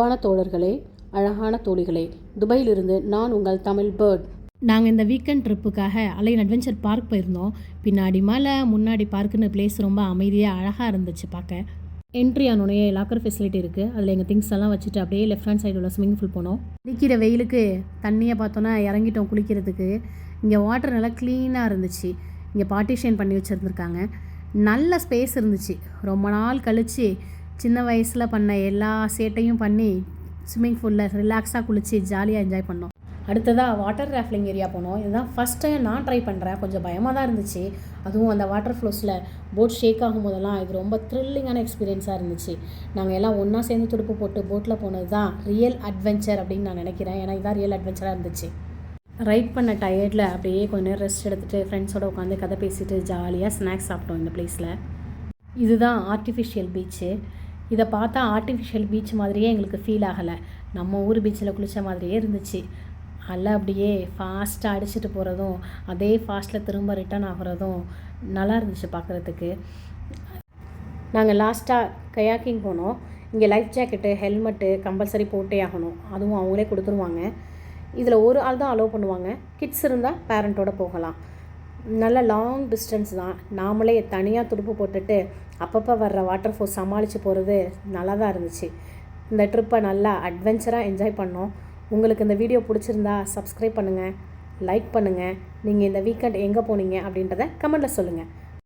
அன்பான தோழர்களே, அழகான தோழிகளே, துபாயிலிருந்து நான் உங்கள் தமிழ் பேர்ட். நாங்கள் இந்த வீக்கெண்ட் ட்ரிப்புக்காக அலைன் அட்வென்ச்சர் பார்க் போயிருந்தோம். பின்னாடி மலை, முன்னாடி பார்க்குன்னு பிளேஸ் ரொம்ப அமைதியாக அழகாக இருந்துச்சு பார்க்க. என்ட்ரி ஆனோடனே லாக்கர் ஃபெசிலிட்டி இருக்குது. அதில் எங்கள் திங்ஸ் எல்லாம் வச்சுட்டு அப்படியே லெஃப்ட் ஹேண்ட் சைடு உள்ள ஸ்விம்மிங் பூல் போனோம். அடிக்கிற வெயிலுக்கு தண்ணியை பார்த்தோன்னா இறங்கிட்டோம் குளிக்கிறதுக்கு. இங்கே வாட்டர் நல்லா க்ளீனாக இருந்துச்சு. இங்கே பார்ட்டிஷன் பண்ணி வச்சுருந்துருக்காங்க. நல்ல ஸ்பேஸ் இருந்துச்சு. ரொம்ப நாள் கழித்து சின்ன வயசில் பண்ண எல்லா சேட்டையும் பண்ணி ஸ்விம்மிங் பூலில் ரிலாக்ஸாக குளித்து ஜாலியாக என்ஜாய் பண்ணோம். அடுத்ததாக வாட்டர் ராஃப்டிங் ஏரியா போனோம். இதுதான் ஃபஸ்ட் டைம் நான் ட்ரை பண்ணுறேன். கொஞ்சம் பயமாக தான் இருந்துச்சு. அதுவும் அந்த வாட்டர் ஃப்ளோஸில் போட் ஷேக் ஆகும் போதெல்லாம் இது ரொம்ப த்ரில்லிங்கான எக்ஸ்பீரியன்ஸாக இருந்துச்சு. நாங்கள் எல்லாம் ஒன்றா சேர்ந்து துடுப்பு போட்டு போட்டில் போனது தான் ரியல் அட்வென்ச்சர் அப்படின்னு நான் நினைக்கிறேன். ஏன்னா இதுதான் ரியல் அட்வென்ச்சராக இருந்துச்சு. ரைட் பண்ண டயர்டில் அப்படியே கொஞ்சம் நேரம் ரெஸ்ட் எடுத்துகிட்டு ஃப்ரெண்ட்ஸோடு உட்காந்து கதை பேசிட்டு ஜாலியாக ஸ்நாக்ஸ் சாப்பிட்டோம் இந்த பிளேஸில். இதுதான் ஆர்டிஃபிஷியல் பீச்சு. இதை பார்த்தா ஆர்டிஃபிஷியல் பீச் மாதிரியே எங்களுக்கு ஃபீல் ஆகலை. நம்ம ஊர் பீச்சில் குளித்த மாதிரியே இருந்துச்சு. அலை அப்படியே ஃபாஸ்ட்டாக அடிச்சுட்டு போகிறதும் அதே ஃபாஸ்ட்டில் திரும்ப ரிட்டர்ன் ஆகிறதும் நல்லா இருந்துச்சு பார்க்குறதுக்கு. நாங்கள் லாஸ்ட்டாக கயாக்கிங் போனோம். இங்கே லைஃப் ஜாக்கெட்டு, ஹெல்மெட்டு கம்பல்சரி போட்டே ஆகணும். அதுவும் அவங்களே கொடுத்துருவாங்க. இதில் ஒரு ஆள் தான் அலோவ் பண்ணுவாங்க. கிட்ஸ் இருந்தால் பேரண்ட்டோடு போகலாம். நல்ல லாங் டிஸ்டன்ஸ் தான். நாமளே தனியாக துடுப்பு போட்டுட்டு அப்பப்போ வர்ற வாட்டர் ஃபோர்ஸ் சமாளித்து போகிறது நல்லா தான் இருந்துச்சு. இந்த ட்ரிப்பை நல்லா அட்வென்ச்சராக என்ஜாய் பண்ணோம். உங்களுக்கு இந்த வீடியோ பிடிச்சிருந்தா சப்ஸ்கிரைப் பண்ணுங்கள், லைக் பண்ணுங்கள். நீங்கள் இந்த வீக்கெண்ட் எங்கே போனீங்க அப்படின்றத கமெண்ட்டில் சொல்லுங்கள்.